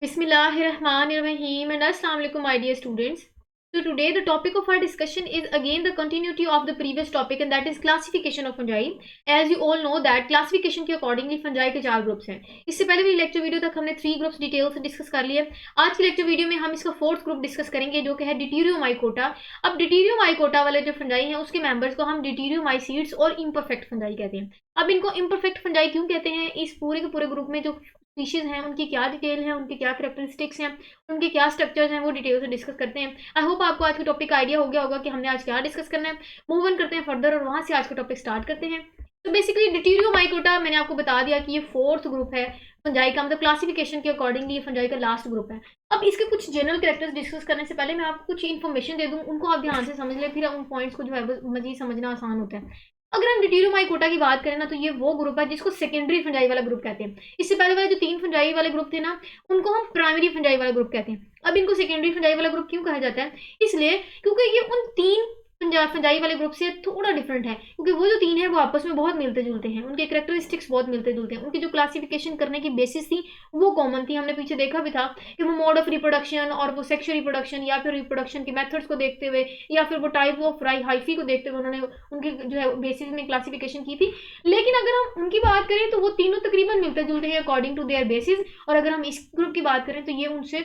Bismillahirrahmanirrahim and Assalamu alaikum my dear students. So today the topic of our discussion is again the continuity of the previous topic and that is classification of fungi. As you all know that classification के accordingly fungi के 4 groups हैं. इससे पहले वाली lecture video तक हमने 3 groups detail से discuss कर लिए. आज की लेक्चर वीडियो में हम इसका 4th ग्रुप डिस्कस करेंगे जो कि है डिटीरियोमाइकोटा. अब डिटीरियोमाइकोटा वाले जो फंजाई हैं उसके मेंबर्स को हम डिटीरियोमाइसीड्स और इम्परफेक्ट फंजाई कहते हैं. अब इनको इम्परफेक्ट फंजाई क्यों कहते हैं? इस पूरे के पूरे ग्रुप में जो स्पीशीज हैं उनकी क्या डिटेल है, उनके क्या करेक्टरिस्टिक्स हैं, उनके क्या स्ट्रक्चर्स हैं, वो डिटेल से डिस्कस करते हैं. आई होप आपको आज के टॉपिक का आइडिया हो गया होगा कि हमने आज क्या डिस्कस करना है. मूव ऑन करते हैं फर्दर और वहां से आज का टॉपिक स्टार्ट करते हैं. तो बेसिकली डिटीरियोमाइकोटा मैंने आपको बता दिया कि ये 4th ग्रुप है फंजाई का, मतलब क्लासिफिकेशन के अकॉर्डिंगली ये फंजाई का लास्ट ग्रुप है. अब इसके कुछ जनरल कैरेक्टर्स डिस्कस करने से पहले मैं आपको कुछ इन्फॉर्मेशन दे दूं, उनको आप ध्यान से समझ लें, फिर उन पॉइंट्स को जो है मजीद समझना आसान होता है. अगर हम डिटीरियोमाइकोटा की बात करें ना तो ये वो ग्रुप है जिसको सेकेंडरी फंजाई वाला ग्रुप कहते हैं. इससे पहले वाले जो 3 फंजाई वाले ग्रुप थे ना उनको हम प्राइमरी फंजाई वाला ग्रुप कहते हैं. अब इनको सेकेंडरी फंजाई वाला ग्रुप क्यों कहा जाता है? इसलिए क्योंकि ये उन 3 फंजाई वाले ग्रुप से थोड़ा डिफरेंट है, क्योंकि वो जो 3 है वो आपस में बहुत मिलते जुलते हैं, उनके करेक्टरिस्टिक्स बहुत मिलते जुलते हैं, उनकी जो क्लासिफिकेशन करने की बेसिस थी वो कॉमन थी. हमने पीछे देखा भी था कि वो मोड ऑफ रिप्रोडक्शन और वो सेक्सुअल रिप्रोडक्शन या फिर रिप्रोडक्शन के मेथड्स को देखते हुए या फिर वो टाइप ऑफ हाइफी को देखते हुए उन्होंने उनकी जो है बेसिस में क्लासिफिकेशन की थी. लेकिन अगर हम उनकी बात करें तो वो तीनों तकरीबन मिलते जुलते हैं अकॉर्डिंग टू देयर बेसिस, और अगर हम इस ग्रुप की बात करें तो ये उनसे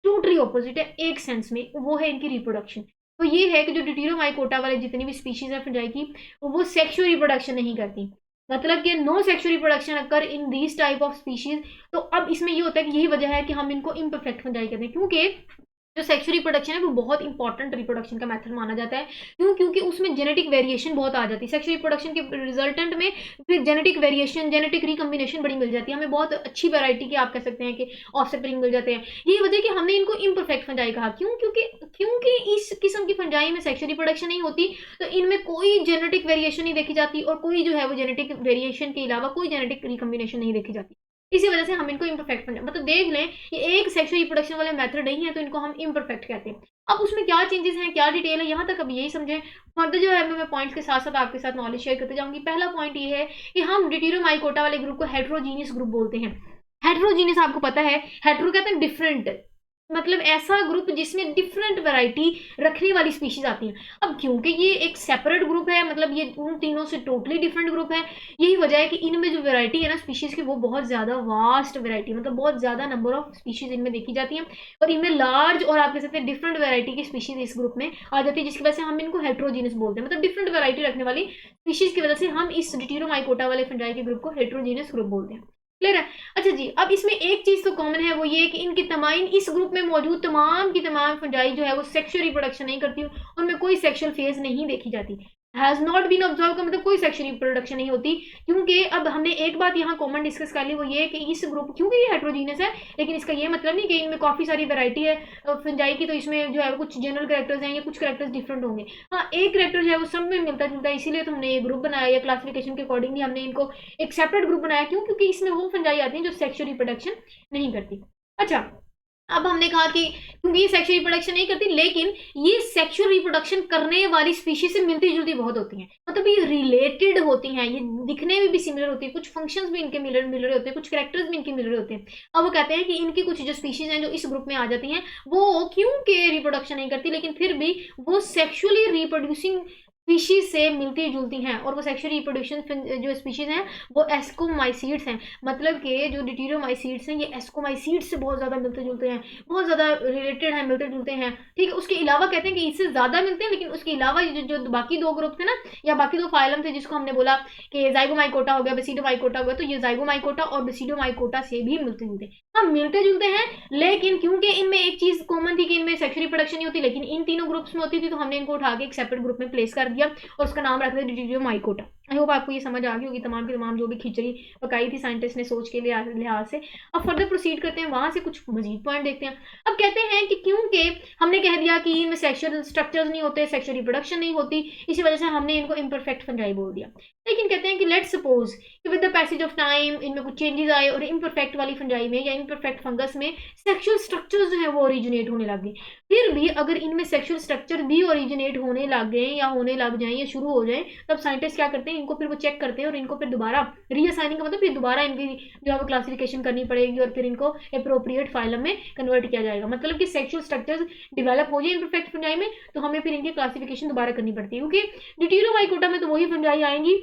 टोटली ऑपोजिट है एक सेंस में, वो है इनकी रिप्रोडक्शन. तो ये है कि जो डिटीरियोमाइकोटा वाले जितनी भी स्पीशीज है फंजाई की वो सेक्सुअल रिप्रोडक्शन नहीं करती, मतलब कि no sexual reproduction occur in these type of species. तो अब इसमें ये होता है कि यही वजह है कि हम इनको इम्परफेक्ट फंजाई कहते हैं, क्योंकि जो सेक्सुअल रिप्रोडक्शन है वो बहुत इंपॉर्टेंट रिप्रोडक्शन का मेथड माना जाता है. क्यों? क्योंकि उसमें जेनेटिक वेरिएशन बहुत आ जाती है. सेक्सुअल रिप्रोडक्शन के रिजल्टेंट में फिर जेनेटिक वेरिएशन, जेनेटिक रिकम्बिनेशन बड़ी मिल जाती है, हमें बहुत अच्छी वैरायटी के आप कह सकते हैं कि ऑफस्प्रिंग मिल जाते हैं. यही वजह कि हमने इनको इम्परफेक्ट फंजाई कहा. क्यों? क्योंकि इस किस्म की फंजाई में सेक्सुअल रिप्रोडक्शन नहीं होती, तो इनमें कोई जेनेटिक वेरिएशन नहीं देखी जाती और कोई जो है वो जेनेटिक वेरिएशन के अलावा कोई जेनेटिक रिकम्बिनेशन नहीं देखी जाती. इसी वजह से हम इनको इम्परफेक्ट मतलब देख लें ये एक सेक्सुअल रिप्रोडक्शन वाले मेथड नहीं है तो इनको हम इम्परफेक्ट कहते हैं. अब उसमें क्या चेंजेस हैं, क्या डिटेल है, यहाँ तक अब यही समझें. फर्दर जो है मैं पॉइंट्स के साथ साथ आपके साथ नॉलेज शेयर करते जाऊंगी. पहला पॉइंट ये है कि हम डिटीरियोमाइकोटा वाले ग्रुप को हेट्रोजीनियस ग्रुप बोलते हैं. हेट्रोजीनियस आपको पता है, हेट्रो कहते हैं डिफरेंट, मतलब ऐसा ग्रुप जिसमें डिफरेंट वैरायटी रखने वाली स्पीशीज आती हैं. अब क्योंकि ये एक सेपरेट ग्रुप है, मतलब ये उन तीनों से टोटली डिफरेंट ग्रुप है, यही वजह है कि इनमें जो वैरायटी है ना स्पीशीज की वो बहुत ज़्यादा वास्ट वैरायटी, मतलब बहुत ज़्यादा नंबर ऑफ स्पीशीज इनमें देखी जाती हैं और इनमें लार्ज और आप कह सकते हैं डिफरेंट वैरायटी की स्पीशीज इस ग्रुप में आ जाती है, जिसकी वजह से हम इनको हेट्रोजीनियस बोलते हैं. मतलब डिफरेंट वैरायटी रखने वाली स्पीशीज की वजह से हम इस डिटीरियोमाइकोटा वाले फंजाई के ग्रुप को हेट्रोजीनियस ग्रुप बोलते हैं. क्लियर है? अच्छा जी, अब इसमें एक चीज तो कॉमन है, वो ये कि इनकी तमाम इस ग्रुप में मौजूद तमाम की तमाम फंजाई जो है वो सेक्सुअल रिप्रोडक्शन नहीं करती, उनमें कोई सेक्सुअल फेज नहीं देखी जाती. हैज नॉट बीन ऑब्जर्व का मतलब कोई सेक्सुअल रिप्रोडक्शन नहीं होती. क्योंकि अब हमने एक बात यहाँ कॉमन डिस्कस कर ली, वो ये कि इस ग्रुप क्योंकि ये हेट्रोजीनियस है, लेकिन इसका ये मतलब नहीं कि इनमें काफ़ी सारी वैरायटी है फंजाई की, तो इसमें जो है कुछ जनरल कैरेक्टर्स हैं या कुछ कैरेक्टर्स डिफरेंट होंगे. हाँ, एक कैरेक्टर जो है वो सब में मिलता जुलता है, इसीलिए तो हमने ये ग्रुप बनाया या क्लासिफिकेशन के अकॉर्डिंगली हमने इनको एक सेपरेट ग्रुप बनाया. क्यों? क्योंकि इसमें वो फंजाई आती हैं जो सेक्सुअल रिप्रोडक्शन नहीं करती. अच्छा, अब हमने कहा कि क्योंकि ये सेक्सुअल रिप्रोडक्शन नहीं करती, लेकिन ये सेक्सुअल रिप्रोडक्शन करने वाली स्पीशीज से मिलती जुलती बहुत होती हैं, मतलब ये रिलेटेड होती हैं, ये दिखने में भी सिमिलर होती है, कुछ फंक्शंस भी इनके मिल रहे होते हैं, कुछ कैरेक्टर्स भी इनके मिल रहे होते हैं. अब वो कहते हैं कि इनकी कुछ जो स्पीशीज हैं जो इस ग्रुप में आ जाती हैं वो क्योंकि रिप्रोडक्शन नहीं करती लेकिन फिर भी वो सेक्सुअली रिप्रोड्यूसिंग स्पीशीज से मिलती जुलती हैं, और वो सेक्सुअल रिप्रोडक्शन जो स्पीशीज हैं वो एस्कोमाइसीड्स हैं. मतलब कि जो डिटीरियोमाइसीड्स हैं ये एस्कोमाइसीड्स से बहुत ज़्यादा मिलते जुलते हैं, बहुत ज़्यादा रिलेटेड हैं, मिलते जुलते हैं. ठीक है, उसके अलावा कहते हैं कि इससे ज़्यादा मिलते हैं, लेकिन उसके अलावा जो बाकी 2 ग्रुप थे ना या बाकी 2 फाइलम थे जिसको हमने बोला कि जाइगोमाइकोटा हो गया, बेसिडोमाइकोटा हो गया, तो ये जाइगोमाइकोटा और बेसिडोमाइकोटा से भी मिलते जुलते हैं. हाँ, मिलते जुलते हैं, लेकिन क्योंकि इनमें एक चीज़ कॉमन थी कि इनमें सेक्सुअल रिप्रोडक्शन नहीं होती, लेकिन इन तीनों ग्रुप्स में होती थी, तो हमने इनको उठा के एक सेपरेट ग्रुप में प्लेस कर दिया और उसका नाम रख दिया डिटीरियोमाइकोटा. आई होप आपको ये समझ आ गई होगी तमाम की तमाम जो भी खिचड़ी पकाई थी साइंटिस्ट ने सोच के लिहाज से. अब फर्दर प्रोसीड करते हैं, वहां से कुछ मजीद पॉइंट देखते हैं. अब कहते हैं कि क्योंकि हमने कह दिया कि इनमें सेक्सुअल स्ट्रक्चर्स नहीं होते, सेक्सुअल रिप्रोडक्शन नहीं होती, इसी वजह से हमने इनको इम्परफेक्ट फंजाई बोल दिया. लेकिन कहते हैं कि लेट्स सपोज कि with the passage of time इनमें कुछ चेंजेस आए और इम्परफेक्ट वाली फंजाई में या इम्परफेक्ट फंगस में सेक्सुअल स्ट्रक्चर्स जो है वो ओरिजिनेट होने लग गए. फिर भी अगर इनमें सेक्सुअल स्ट्रक्चर भी ओरिजिनेट होने लग गए या होने लग जाएं या शुरू हो जाएं, तब साइंटिस्ट क्या करते हैं, हैं, इनको फिर वो चेक करते हैं और इनको फिर दोबारा रीअसाइनिंग का मतलब फिर दोबारा इनकी जो है वो क्लासिफिकेशन करनी पड़ेगी और फिर इनको अप्रोप्रिएट फाइलम में कन्वर्ट किया जाएगा। मतलब कि सेक्सुअल स्ट्रक्चर्स डेवलप हो जाए इम्परफेक्ट फंजाई में तो हमें फिर इनकी क्लासिफिकेशन दोबारा करनी पड़ती है, क्योंकि ड्यूटेरोमाइकोटा में तो वही फंजाई आएंगी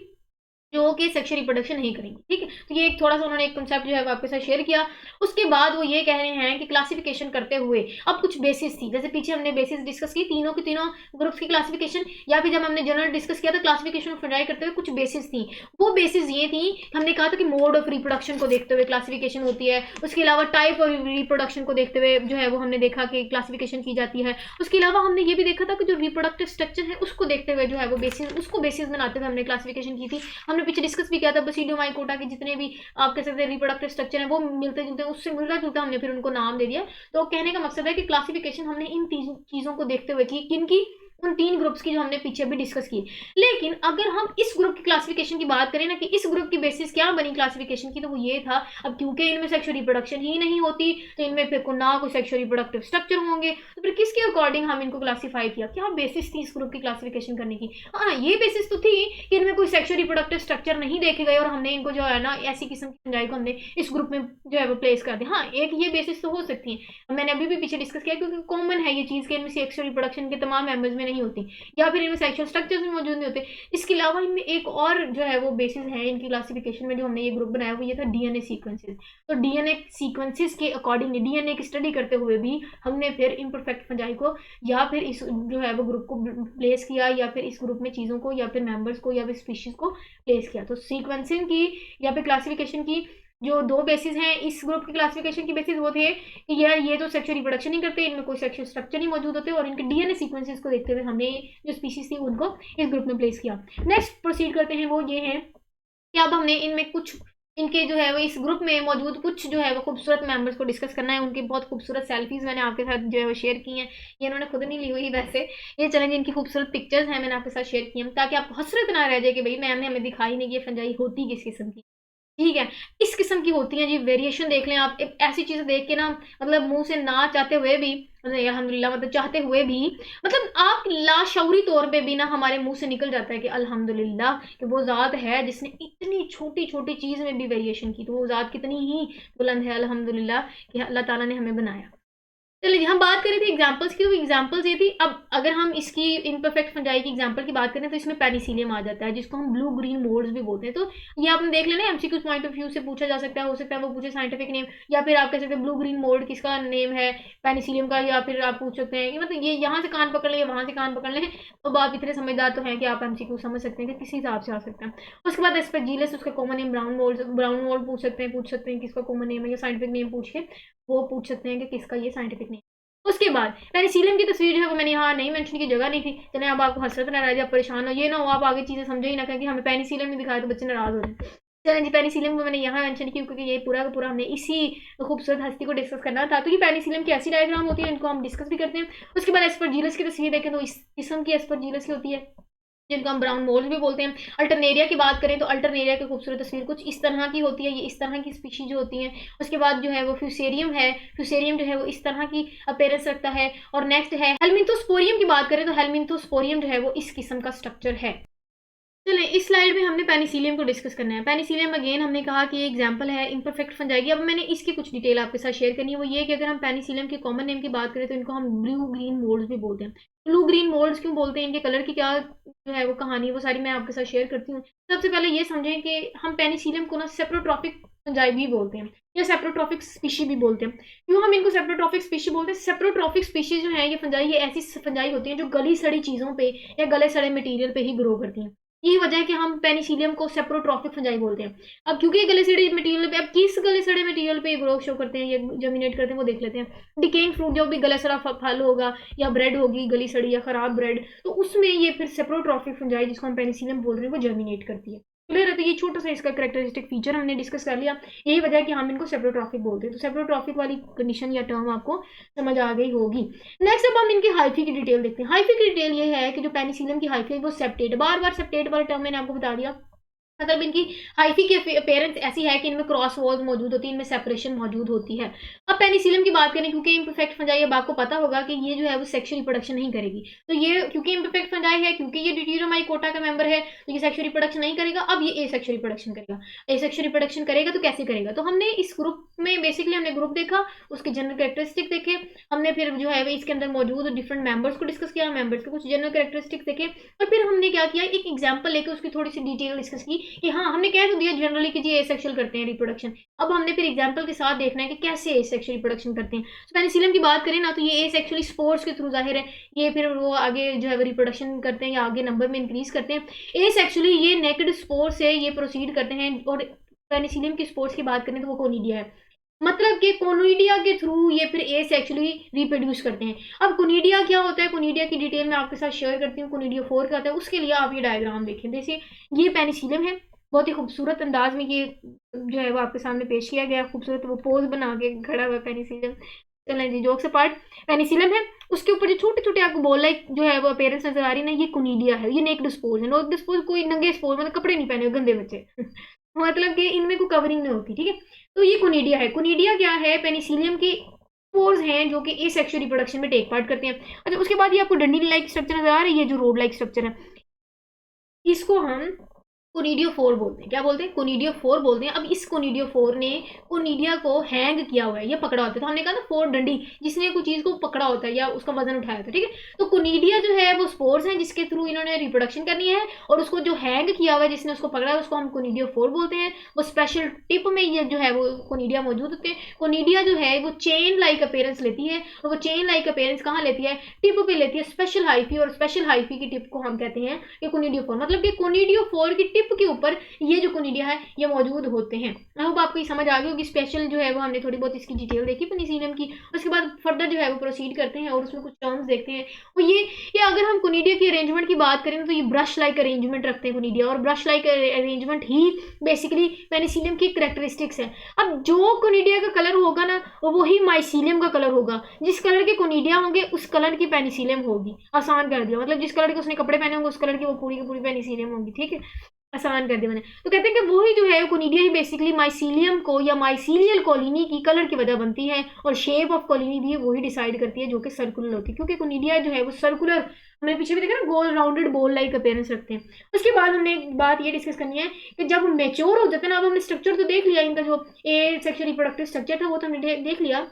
जो कि सेक्सुअल रिप्रोडक्शन नहीं करेंगे। ठीक है, तो ये एक थोड़ा सा उन्होंने एक कंसेप्ट जो है वो आपके साथ शेयर किया। उसके बाद वो ये कह रहे हैं कि क्लासिफिकेशन करते हुए अब कुछ बेसिस थी, जैसे पीछे हमने बेसिस डिस्कस की तीनों के तीनों ग्रुप्स की क्लासिफिकेशन, या फिर जब हमने जनरल डिस्कस किया था क्लासिफिकेशन ऑफ फंजाई करते हुए कुछ बेसिस थी। वो बेसिस ये थी, हमने कहा था कि मोड ऑफ रिप्रोडक्शन को देखते हुए क्लासिफिकेशन होती है, उसके अलावा टाइप ऑफ रिप्रोडक्शन को देखते हुए जो है वो हमने देखा कि क्लासिफिकेशन की जाती है। उसके अलावा हमने ये भी देखा था कि जो रिप्रोडक्टिव स्ट्रक्चर है उसको देखते हुए जो है वो बेसिस, उसको बेसिस बनाते हुए हमने क्लासिफिकेशन की थी। हमने पीछे डिस्कस भी किया था बसिडियोमाइकोटा के जितने भी आप कह सकते हैं रिप्रोडक्टिव स्ट्रक्चर है वो मिलते जुलते, उससे मिलता जुलता हमने फिर उनको नाम दे दिया। तो कहने का मकसद है कि क्लासिफिकेशन हमने इन चीजों को देखते हुए की, किनकी, उन 3 ग्रुप्स की जो हमने पीछे भी डिस्कस की। लेकिन अगर हम इस ग्रुप की क्लासिफिकेशन की बात करें ना कि इस ग्रुप की बेसिस क्या बनी क्लासिफिकेशन की, तो वो ये था, अब क्योंकि इनमें सेक्सुअल रिप्रोडक्शन ही नहीं होती तो इनमें फिर ना कोई सेक्सुअल रिप्रोडक्टिव स्ट्रक्चर होंगे, तो फिर किसके अकॉर्डिंग हम इनको क्लासीफाई किया, क्या बेसिस थी इस ग्रुप की क्लासिफिकेशन करने की? हाँ, ये बेसिस तो थी कि इनमें कोई सेक्सुअल रिप्रोडक्टिव स्ट्रक्चर नहीं देखे गए और हमने इनको जो है ना ऐसी किस्म की फंजाई को हमने इस ग्रुप में जो है वो प्लेस कर दिया। हाँ, एक ये बेसिस तो हो सकती है, मैंने अभी भी पीछे डिस्कस किया, क्योंकि कॉमन है ये चीज़ कि इनमें सेक्सुअल रिप्रोडक्शन के तमाम मेंबर्स में नहीं होती, या फिर इनमें सेक्सुअल स्ट्रक्चर्स भी मौजूद नहीं होते। इसके अलावा इनमें एक और जो है वो बेसिस है इनकी क्लासिफिकेशन में, जो हमने ये ग्रुप बनाया वो ये था डीएनए सीक्वेंसेस। तो डीएनए सीक्वेंसेस के अकॉर्डिंग डीएनए की स्टडी करते हुए भी हमने फिर इम्परफेक्ट फंजाई को या फिर इस जो है वो ग्रुप को प्लेस किया, या फिर इस ग्रुप में चीज़ों को या फिर मेंबर्स को या फिर स्पीशीज को प्लेस किया। तो सीक्वेंसिंग की या फिर क्लासिफिकेशन की जो 2 बेसिस हैं इस ग्रुप की क्लासिफिकेशन की बेसिस वो थे कि यार ये तो सेक्सुअल रिप्रोडक्शन नहीं करते, इनमें कोई सेक्सुअल स्ट्रक्चर नहीं मौजूद होते, और इनके डीएनए सीक्वेंसेस को देखते हुए हमने जो स्पीशीज थी उनको इस ग्रुप में प्लेस किया। नेक्स्ट प्रोसीड करते हैं, वो ये है कि अब हमने इनमें कुछ इनके जो है वो इस ग्रुप में मौजूद कुछ जो है वो खूबसूरत मेंबर्स को डिस्कस करना है। उनकी बहुत खूबसूरत सेल्फीज मैंने आपके साथ जो है वो शेयर की हैं, ये इन्होंने खुद नहीं ली हुई वैसे, ये चलेंगे इनकी खूबसूरत पिक्चर्स हैं मैंने आपके साथ शेयर की हैं, ताकि आपको हसरत ना रह जाए कि भाई मैम ने हमें दिखाई नहीं कि ये फंजाई होती किस किस्म की। ठीक है, इस किस्म की होती हैं जी। वेरिएशन देख लें आप, एक ऐसी चीज़ देख के ना मतलब मुंह से ना चाहते हुए भी, मतलब अल्हम्दुलिल्लाह मतलब चाहते हुए भी, मतलब आप लाशऊरी तौर पे भी ना हमारे मुंह से निकल जाता है कि अल्हम्दुलिल्लाह कि वो ज़ात है जिसने इतनी छोटी छोटी चीज़ में भी वेरिएशन की, तो वो ज़ात कितनी ही बुलंद है अल्हम्दुलिल्लाह कि अल्लाह ताला ने हमें बनाया। चलिए हम बात करें थे एग्जांपल्स की, तो एग्जांपल्स ये थी। अब अगर हम इसकी इम्परफेक्ट फंजाई की एग्जांपल की बात करें तो इसमें पेनिसिलियम आ जाता है, जिसको हम ब्लू ग्रीन मोल्ड्स भी बोलते हैं। तो ये आपने देख लेना, एमसीक्यू पॉइंट ऑफ व्यू से पूछा जा सकता है, हो सकता है वो पूछे साइंटिफिक नेम, या फिर आप कह सकते हैं ब्लू ग्रीन मोल्ड किसका नेम है पेनिसिलियम का, या फिर आप पूछ सकते हैं कि मतलब ये यहाँ से कान पकड़ लें, वहाँ से कान पकड़ लें। तो आप इतने समझदार तो हैं कि आप एमसीक्यू समझ सकते हैं कि किस हिसाब से आ सकता है। उसके बाद एस्परजिलस, उसका कॉमन नेम ब्राउन मोल्ड पूछ सकते हैं किसका कॉमन नेम है, या साइंटिफिक नेम पूछ के वो पूछ सकते हैं कि किसका ये साइंटिफिक नेम। उसके बाद पेनिसिलियम की तस्वीर जो है वो मैंने यहाँ नहीं मेंशन की, जगह नहीं थी। चले अब आपको हसरत ना रह जाए, परेशान हो, ये ना हो आप आगे चीज़ें समझो ही ना कहें कि हमें पेनिसिलियम नहीं दिखाया तो बच्चे नाराज हो जाए। चलें जी, पेनिसिलियम को मैंने यहाँ मेंशन की क्योंकि ये पूरा का पूरा हमने इसी खूबसूरत हस्ती को डिस्कस करना था। तो ये पेनिसिलियम की ऐसी डायग्राम होती है, इनको हम डिस्कस भी करते हैं। उसके बाद एस्परजिलस की तस्वीर देखें तो इस किस्म की एस्परजिलस की होती है, जिनको हम ब्राउन मोल्ड भी बोलते हैं। अल्टरनेरिया की बात करें तो अल्टरनेरिया की खूबसूरत तस्वीर कुछ इस तरह की होती है, ये इस तरह की स्पीशीज जो होती हैं। उसके बाद जो है वो फ्यूसेरियम है, फ्यूसेरियम जो है वो इस तरह की अपेयरेंस रखता है। और नेक्स्ट है हेलमिंथोस्पोरियम की बात करें तो हेलमिंथोस्पोरियम जो है वो इस किस्म का स्ट्रक्चर है। चलें इस स्लाइड में हमने पेनिसिलियम को डिस्कस करना है। पेनिसिलियम अगेन हमने कहा कि एग्जांपल है इम्परफेक्ट फंजाई की। अब मैंने इसकी कुछ डिटेल आपके साथ शेयर करनी है, वो ये कि अगर हम पेनिसिलियम के कॉमन नेम की बात करें तो इनको हम ब्लू ग्रीन मोल्ड्स भी बोलते हैं। ब्लू ग्रीन मोल्ड्स क्यों बोलते हैं, इनके कलर की क्या जो है वो कहानी है वो सारी मैं आपके साथ शेयर करती हूँ। सबसे पहले ये समझें कि हम पेनिसिलियम को ना सेप्रोट्रॉपिक फंजाई भी बोलते हैं या सेप्रोट्रॉपिक स्पीशी भी बोलते हैं। क्यों हम इनको सेप्रोट्रॉपिक स्पीशी बोलते हैं? सेप्रोट्रॉपिक स्पीशी जो है ये फंजाई, ये ऐसी फंजाई होती है जो गली सड़ी चीज़ों पे या गले सड़े मटेरियल पे ही ग्रो करती हैं। यही वजह है कि हम पेनिसिलियम को सेप्रोट्रॉपिक फंजाई बोलते हैं। अब क्योंकि ये गले सड़े मटेरियल पे, अब किस गले सड़े मटेरियल पे ग्रो शो करते हैं, ये जर्मिनेट करते हैं, वो देख लेते हैं। डिकेइंग फ्रूट, जो भी गला सड़ा फल होगा या ब्रेड होगी गली सड़ी या खराब ब्रेड, तो उसमें ये फिर सेप्रोट्रॉपिक फंजाई जिसको हम पेनिसिलियम बोल रहे हैं वो जर्मिनेट करती है। क्लियर है? तो ये छोटा सा इसका कैरेक्टरिस्टिक फीचर हमने डिस्कस कर लिया। यही वजह है कि हम इनको सेप्रोट्रॉपिक बोलते हैं। तो सेप्रोट्रॉपिक वाली कंडीशन या टर्म आपको समझ आ गई होगी। नेक्स्ट अब हम इनकी हाइफी की डिटेल देखते हैं। हाइफी की डिटेल ये है कि जो पेनिसिलियम की हाइफी है वो सेप्टेट, बार बार सेप्टेट वाला टर्म मैंने आपको बता दिया मतलब इनकी हाइफी की अपीयरेंस ऐसी है कि इनमें क्रॉस वॉल्स मौजूद होती है, इनमें सेपरेशन मौजूद होती है। अब पेनिसिलियम की बात करें, क्योंकि इम्परफेक्ट फंजाई, अब आपको पता होगा कि ये जो है वो सेक्सुअल रिप्रोडक्शन नहीं करेगी, तो ये क्योंकि इम्परफेक्ट फंजाई है, क्योंकि ये ड्यूटेरोमाइकोटा का मेंबर है, तो ये सेक्सुअल रिप्रोडक्शन नहीं करेगा। अब ये एसेक्सुअल रिप्रोडक्शन करेगा। एसेक्सुअल रिप्रोडक्शन करेगा तो कैसे करेगा, तो हमने इस ग्रुप में बेसिकली हमने ग्रुप देखा, उसके जनरल कैरेक्टरिस्टिक देखे, हमने फिर जो है इसके अंदर मौजूद डिफरेंट मेंबर्स को डिस्कस किया, मेंबर्स के कुछ जनरल कैरेक्टरिस्टिक देखे, और फिर हमने क्या किया, एक एग्जांपल लेके उसकी थोड़ी सी डिटेल डिस्कस की कि हाँ हमने कह तो दिया जनरली कि जी एसेक्सुअल करते हैं रिप्रोडक्शन, अब हमने फिर एग्जांपल के साथ देखना है कि कैसे एसेक्सुअल रिप्रोडक्शन करते हैं। तो पेनिसिलियम की बात करें ना, तो ये एसेक्सुअली स्पोर्स के थ्रू जाहिर है, ये फिर वो आगे जो है रिप्रोडक्शन करते हैं या आगे नंबर में इंक्रीज करते हैं। एसेक्सुअली ये नेकेड स्पोर से ये प्रोसीड करते हैं, और पेनिसिलियम की स्पोर्स की बात करें तो वो कोनिडिया है, मतलब कि कोनिडिया के थ्रू ये फिर एसेक्सुअली रिप्रोड्यूस करते हैं। अब कोनिडिया क्या होता है, कोनिडिया की डिटेल मैं आपके साथ शेयर करती हूँ, कोनिडिया 4 क्या होता है, उसके लिए आप ये डायग्राम देखें। जैसे ये पेनिसिलियम है, बहुत ही खूबसूरत अंदाज में ये जो है वो आपके सामने पेश किया गया, खूबसूरत वो पोज बना के खड़ा हुआ पेनिसिलियम। चलें जी, जोक्स अपार्ट, पेनिसिलियम है, उसके ऊपर जो छोटे छोटे आपको बॉल लाइक जो है वो अपीयरेंस नजर आ रही है ना, ये कोनिडिया है, ये नेक्ड स्पोर्स है। नेक्ड स्पोर्स कोई नंगे स्पोर्स, मतलब कपड़े नहीं पहने हुए गंदे बच्चे मतलब कि इनमें कोई कवरिंग नहीं होती, ठीक है। तो ये कोनिडिया है। कोनिडिया क्या है, पेनिसिलियम की स्पोर्स हैं जो कि एसेक्सुअल रिप्रोडक्शन में टेक पार्ट करते हैं। अच्छा, उसके बाद ये आपको डंडी लाइक स्ट्रक्चर नजर आ रहा है, ये जो रोड लाइक स्ट्रक्चर है, इसको हम कोनिडियो 4 बोलते हैं। क्या बोलते हैं, कोनिडियो 4 बोलते हैं। अब इस कोनिडियो 4 ने कोनिडिया को हैंग किया हुआ है, ये पकड़ा होता है, तो हमने कहा ना 4 डंडी, जिसने कोई चीज को पकड़ा होता है या उसका वजन उठाया होता है, ठीक है। तो कोनिडिया जो है वो स्पोर्स हैं जिसके थ्रू इन्होंने रिप्रोडक्शन करनी है, और उसको जो हैंग किया हुआ है, जिसने उसको पकड़ा है, उसको हम कोनिडियो 4 बोलते हैं। वो स्पेशल टिप में ये जो है वो कोनिडिया मौजूद होते हैं। कोनिडिया जो है वो चेन लाइक अपीयरेंस लेती है, और वो चेन लाइक अपीयरेंस कहाँ लेती है, टिप पे लेती है, स्पेशल हाइफी, और स्पेशल हाइफी की टिप को हम कहते हैं कि कोनिडियो 4, मतलब कि कोनिडियो 4 की टिप के ऊपर ये जो कोनिडिया है ये मौजूद होते हैं। आई होप आपको ये समझ आ गई होगी। स्पेशल जो है वो हमने थोड़ी बहुत इसकी डिटेल देखी पेनिसिलियम की, उसके बाद फर्दर जो है वो प्रोसीड करते हैं और उसमें कुछ टर्म्स देखते हैं। और ये अगर हम कोनिडिया की अरेंजमेंट की बात करें तो ये ब्रश लाइक अरेंजमेंट रखते हैं कोनिडिया, और ब्रश लाइक अरेंजमेंट ही बेसिकली पेनिसिलियम की करेक्टरिस्टिक्स है। अब जो कोनिडिया का कलर होगा ना, वही माइसिलियम का कलर होगा। जिस कलर के कोनिडिया होंगे उस कलर की पेनिसिलियम होगी। आसान कर दिया, मतलब जिस कलर के उसने कपड़े पहने होंगे उस कलर की वो पूरी की पूरी पेनिसिलियम होगी, ठीक है। आसान कर दिया मैंने। तो कहते हैं कि वही जो है कोनिडिया ही बेसिकली माइसीलियम को या माइसीलियल कॉलोनी की कलर की वजह बनती है, और शेप ऑफ कॉलोनी भी वही डिसाइड करती है जो कि सर्कुलर होती है, क्योंकि कोनिडिया जो है वो सर्कुलर, हमने पीछे भी देखा ना, गोल राउंडेड बॉल लाइक अपीयरेंस रखते हैं। उसके बाद हमने एक बात ये डिस्कस करनी है कि जब मेच्योर हो जाते हैं ना, अब हमने स्ट्रक्चर तो देख लिया, इनका जो ए सेक्सुअल रिप्रोडक्टिव स्ट्रक्चर था वो तो हमने देख लिया,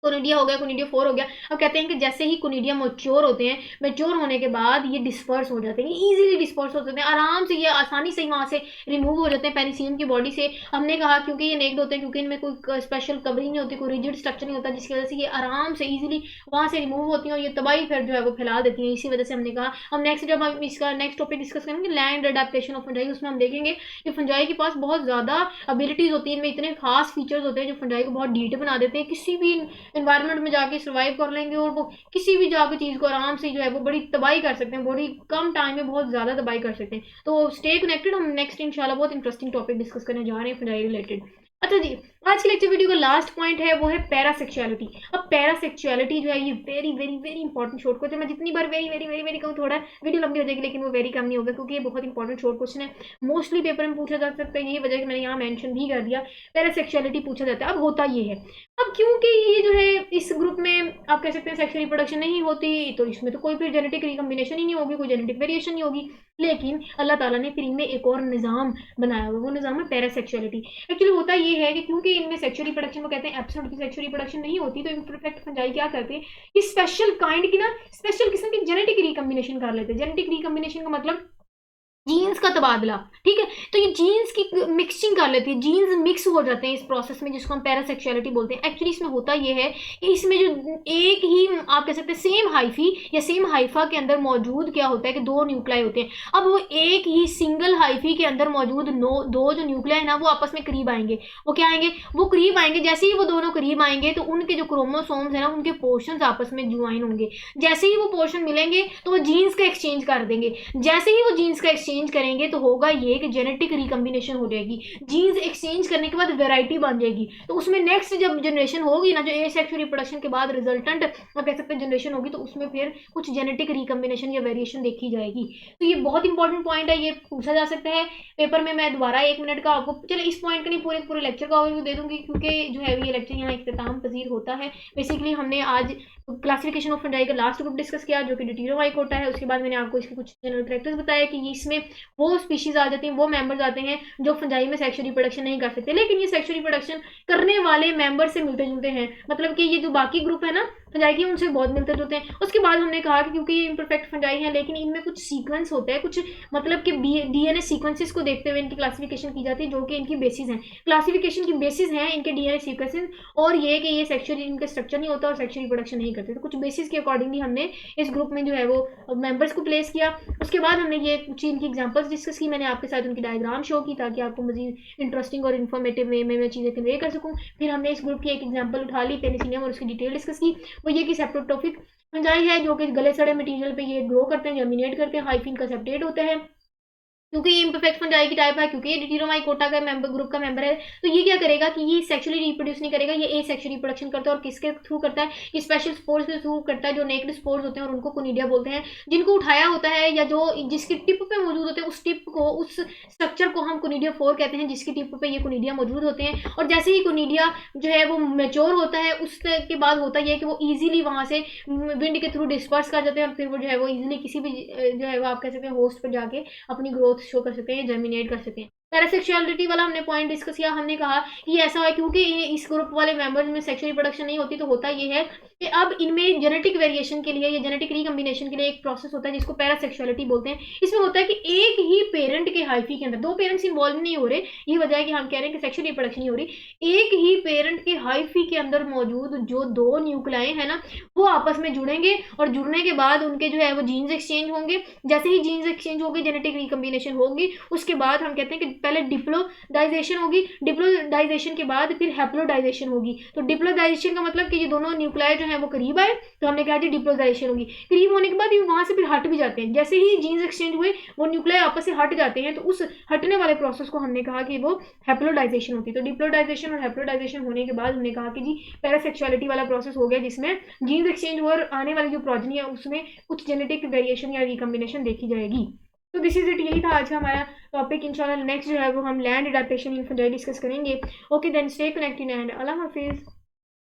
कोनिडिया हो गया, कोनिडिया 4 हो गया। अब कहते हैं कि जैसे ही कोनिडिया मैच्योर होते हैं, मैच्योर होने के बाद ये डिस्पर्स हो जाते हैं, इजीली डिस्पर्स हो जाते हैं, आराम से ये आसानी से वहाँ से रिमूव हो जाते हैं पेनिसिलियम की बॉडी से। हमने कहा क्योंकि ये नेक्ड होते हैं, क्योंकि इनमें कोई स्पेशल कवरिंग नहीं होती, कोई रिजिड स्ट्रक्चर नहीं होता, जिसकी वजह से ये आराम से इजीली वहाँ से रिमूव होती हैं और ये तबाही फिर जो है वो फैला देती हैं। इसी वजह से हमने कहा हम नेक्स्ट जब हम इसका नेक्स्ट टॉपिक डिस्कस करेंगे लैंड अडेप्टेशन ऑफ फंजाई, उसमें हम देखेंगे कि फंजाई के पास बहुत ज़्यादा एबिलिटीज़ होती हैं, इनमें इतने खास फीचर्स होते हैं जो फंजाई को बहुत डीट बना देते हैं, किसी भी इन्वायरमेंट में जाके सर्वाइव कर लेंगे, और वो किसी भी जाके चीज़ को आराम से जो है वो बड़ी तबाही कर सकते हैं, बड़ी कम टाइम में बहुत ज़्यादा तबाही कर सकते हैं। तो स्टे कनेक्टेड, हम नेक्स्ट इंशाल्लाह बहुत इंटरेस्टिंग टॉपिक डिस्कस करने जा रहे हैं फंजाई रिलेटेड। अच्छा जी, आज के लेक्चर वीडियो का लास्ट पॉइंट है वो है पैरासेक्सुअलिटी। अब पैरासेक्सुअलिटी जो है ये very very very important short question, मैं जितनी बार वेरी वेरी वेरी वेरी कहूँ थोड़ा वीडियो लंबी हो जाएगी, लेकिन वो वेरी कम नहीं होगा, क्योंकि ये बहुत इंपॉर्टेंट शॉर्ट क्वेश्चन है, मोस्टली पेपर में पूछा जा सकता है, यही वजह कि मैंने यहाँ मेंशन भी कर दिया, पैरासेक्सुअलिटी पूछा जाता है। अब होता ये है, अब क्योंकि ये जो है इस ग्रुप में आप कह सकते हैं सेक्सुअल रिप्रोडक्शन नहीं होती, तो इसमें तो कोई फिर जेनेटिक रिकम्बिनेशन ही नहीं होगी, कोई जेनेटिक वेरिएशन नहीं होगी, लेकिन अल्लाह ताला ने फिर इनमें एक और निज़ाम बनाया हुआ, वो निज़ाम है पैरासेक्सुअलिटी। एक्चुअली होता ये है कि क्योंकि इनमें सेक्सुअल रिप्रोडक्शन को कहते हैं एब्सेंट सेक्सुअल रिप्रोडक्शन नहीं होती, तो इम्परफेक्ट फंजाई क्या करते हैं कि स्पेशल काइंड की ना स्पेशल किस्म की जेनेटिक रिकम्बिनेशन कर लेते हैं। जेनेटिक रिकम्बिनेशन का मतलब जीन्स का तबादला, ठीक है। तो ये जीन्स की मिक्सिंग कर लेती है, जीन्स मिक्स हो जाते हैं इस प्रोसेस में, जिसको हम पैरासेक्सुअलिटी बोलते हैं। एक्चुअली इसमें होता ये है कि इसमें जो एक ही आप कह सकते हैं सेम हाइफी या सेम हाइफा के अंदर मौजूद क्या होता है कि दो न्यूक्लाई होते हैं। अब वो एक ही सिंगल हाइफी के अंदर मौजूद दो जो न्यूक्लाई है ना, वो आपस में करीब आएंगे। वो क्या आएंगे, वो करीब आएंगे। जैसे ही वो दोनों करीब आएंगे तो उनके जो क्रोमोसोम्स है ना, उनके पोर्शन आपस में ज्वाइन होंगे। जैसे ही वो पोर्शन मिलेंगे तो वो जीन्स का एक्सचेंज कर देंगे। जैसे ही वो जीन्स का एक्सचेंज करेंगे तो होगा ये कि जेनेटिक रिकम्बिनेशन हो जाएगी, जीन्स एक्सचेंज करने के बाद वेराइटी बन जाएगी, तो उसमें नेक्स्ट जब जनरेशन होगी ना, जो एसेक्सुअल रिप्रोडक्शन के बाद रिजल्टेंट आप कह सकते हैं जनरेशन होगी, तो उसमें फिर कुछ जेनेटिक रिकम्बिनेशन या वेरिएशन देखी जाएगी। तो ये बहुत इंपॉर्टेंट पॉइंट है, ये पूछा जा सकता है पेपर में। मैं दोबारा 1 मिनट का आपको, चलो इस पॉइंट का नहीं, पूरे पूरे लेक्चर का ओवरव्यू दे दूंगी, क्योंकि जो है ये लेक्चर यहाँ इख्तिताम पजीर होता है। बेसिकली हमने आज क्लासिफिकेशन ऑफ फंजाई का लास्ट ग्रुप डिस्कस किया, जो कि ड्यूटेरोमाइकोटा है। उसके बाद मैंने आपको इसके कुछ जनरल कैरेक्टर्स बताया कि इसमें वो स्पीशीज आ जाती हैं, वो मेंबर्स आते हैं जो फंजाई में सेक्सुअल रिप्रोडक्शन नहीं कर सकते, लेकिन ये सेक्सुअल रिप्रोडक्शन करने वाले मेंबर से मिलते जुलते हैं, मतलब कि ये जो बाकी ग्रुप है ना फंजाई की, उनसे बहुत मिलते जुलते हैं। उसके बाद हमने कहा कि क्योंकि ये इम्परफेक्ट फंजाई है, लेकिन इनमें कुछ सीक्वेंस होते हैं, कुछ मतलब कि डीएनए सीक्वेंसेस को देखते हुए इनकी क्लासिफिकेशन की जाती है, जो कि इनकी बेसिस हैं, क्लासिफिकेशन की बेसिस हैं इनके डीएनए सीक्वेंसेस, और ये कि ये सेक्सुअल इनका स्ट्रक्चर नहीं होता और सेक्सुअल रिप्रोडक्शन नहीं करते। तो कुछ बेसिस के अकॉर्डिंगली हमने इस ग्रुप में जो है वो मेंबर्स को प्लेस किया। उसके बाद हमने ये कुछ इनकी एग्जांपल्स डिस्कस की, मैंने आपके साथ उनकी डायग्राम शो की, ताकि आपको मजीद इंटरेस्टिंग और इन्फॉर्मेटिव वे में मैं चीज़ें कन्वे कर सकूँ। फिर हमने इस ग्रुप की एक एग्जाम्पल उठा ली, पेनिसिलियम, और उसकी डिटेल डिस्कस की। वो ये कि सेप्टोट्रोफिक फंजाई है, जो कि गले सड़े मटेरियल पे ये ग्रो करते हैं, जर्मिनेट करते हैं, हाइफिन का सेप्टेट होता है, क्योंकि ये इम्परफेक्ट फंजाई की टाइप है, क्योंकि ये ड्यूटेरोमाइकोटा का मेंबर ग्रुप का मेंबर है। तो ये क्या करेगा कि ये सेक्सुअली रिप्रोड्यूस नहीं करेगा, ये एसेक्सुअली रिप्रोडक्शन करता है। और किसके थ्रू करता है? ये स्पेशल स्पोर्स के थ्रू करता है, जो नेक्ड स्पोर्स होते हैं, और उनको कोनिडिया बोलते हैं, जिनको उठाया होता है या जो जिसकी टिप पे मौजूद होते हैं, उस टिप को, उस स्ट्रक्चर को हम कोनिडिया 4 कहते हैं, जिसकी टिप पे ये कोनिडिया मौजूद होते हैं। और जैसे ही कोनिडिया जो है वो मेच्योर होता है, उसके बाद होता है कि वो ईजिली वहाँ से विंड के थ्रू डिस्पर्स कर जाते हैं, और फिर वो जो है वो ईजिली किसी भी जो है वो आप कह सकते हैं होस्ट पर जाके अपनी ग्रोथ शो कर सकते हैं, जर्मिनेट कर सकते हैं। पैरासेक्सुअलिटी वाला हमने पॉइंट डिस्कस किया, हमने कहा कि ऐसा है क्योंकि इस ग्रुप वाले मेंबर्स में सेक्सुअल रिप्रोडक्शन नहीं होती, तो होता ये है कि अब इनमें जेनेटिक वेरिएशन के लिए या जेनेटिक रिकम्बिनेशन के लिए एक प्रोसेस होता है जिसको पैरासेक्सुअलिटी बोलते हैं। इसमें होता है कि एक ही पेरेंट के हाइफी के अंदर, दो पेरेंट्स इन्वॉल्व नहीं हो रहे, ये वजह है कि हम कह रहे हैं कि सेक्सुअल रिप्रोडक्शन नहीं हो रही, एक ही पेरेंट के हाइफी के अंदर मौजूद जो दो न्यूक्लियाई है ना, वो आपस में जुड़ेंगे, और जुड़ने के बाद उनके जो है वो जीन्स एक्सचेंज होंगे। जैसे ही जीन्स एक्सचेंज होगी, जेनेटिक रिकम्बिनेशन होगी, उसके बाद हम कहते हैं कि पहले डिप्लोडाइजेशन होगी, डिप्लोडाइजेशन के बाद फिर हैप्लोडाइजेशन होगी। तो डिप्लोडाइजेशन का मतलब कि ये दोनों न्यूक्लियाई जो है वो करीब आए, तो हमने कहा जी डिप्लोडाइजेशन होगी। करीब होने के बाद ये वहां से फिर हट भी जाते हैं, जैसे ही जीन्स एक्सचेंज हुए वो न्यूक्लियाई आपस से हट जाते हैं, तो उस हटने वाले प्रोसेस को हमने कहा कि वो हैप्लोडाइजेशन होती है। तो डिप्लोडाइजेशन और हैप्लोडाइजेशन होने के बाद हमने कहा कि जी पैरासेक्सुअलिटी वाला प्रोसेस हो गया, जिसमें जीन्स एक्सचेंज हुआ और आने वाली जो प्रोजनी है उसमें कुछ जेनेटिक वेरिएशन या रिकम्बिनेशन देखी जाएगी। तो दिस इज इट, यही था आज का हमारा टॉपिक। इंशाल्लाह नेक्स्ट जो है वो हम land adaptation in fungi discuss करेंगे। Okay then, stay connected and अल्लाह हाफिज़।